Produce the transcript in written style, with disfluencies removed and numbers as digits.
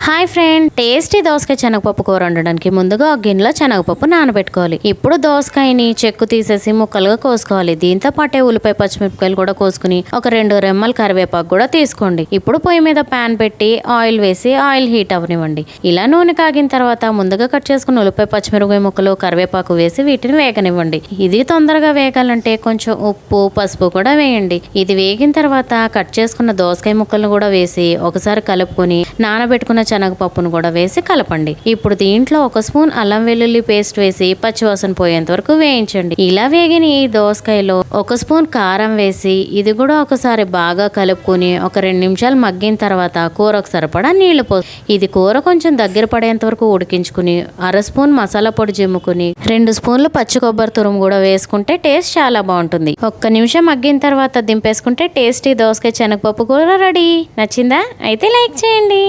Hi friend, tasty దోసకాయ శనగపప్పు కూర వండడానికి ముందుగా ఒక గిన్నెలో శనగపప్పు నానబెట్టుకోవాలి. ఇప్పుడు దోసకాయని చెక్కు తీసేసి ముక్కలుగా కోసుకోవాలి. దీంతో పాటే ఉల్లిపాయ పచ్చిమిరపకాయలు కూడా కోసుకుని ఒక 2 రెమ్మల కరివేపాకు కూడా తీసుకోండి. ఇప్పుడు పొయ్యి మీద ప్యాన్ పెట్టి ఆయిల్ వేసి ఆయిల్ హీట్ అవనివ్వండి. ఇలా నూనె కాగిన తర్వాత ముందుగా కట్ చేసుకున్న ఉల్లిపాయ పచ్చిమిరపకాయ ముక్కలు కరివేపాకు వేసి వీటిని వేగనివ్వండి. ఇది తొందరగా వేగాలంటే కొంచెం ఉప్పు పసుపు కూడా వేయండి. ఇది వేగిన తర్వాత కట్ చేసుకున్న దోసకాయ ముక్కలను కూడా వేసి ఒకసారి కలుపుకొని నానబెట్టుకున్న శనగపప్పును కూడా వేసి కలపండి. ఇప్పుడు దీంట్లో 1 స్పూన్ అల్లం వెల్లుల్లి పేస్ట్ వేసి పచ్చివాసన పోయేంత వరకు వేయించండి. ఇలా వేగిన ఈ దోసకాయలో 1 స్పూన్ కారం వేసి ఇది కూడా ఒకసారి బాగా కలుపుకొని ఒక 2 నిమిషాలు మగ్గిన తర్వాత కూరకు సరిపడా నీళ్లు పోసి ఇది కూర కొంచెం దగ్గర పడేంత వరకు ఉడికించుకుని 1/2 స్పూన్ మసాలా పొడి జిమ్ముకుని 2 స్పూన్లు పచ్చి కొబ్బరి తురుము కూడా వేసుకుంటే టేస్ట్ చాలా బాగుంటుంది. 1 నిమిషం మగ్గిన తర్వాత దింపేసుకుంటే టేస్టీ దోసకాయ శనగపప్పు కూర రెడీ. నచ్చిందా? అయితే లైక్ చేయండి.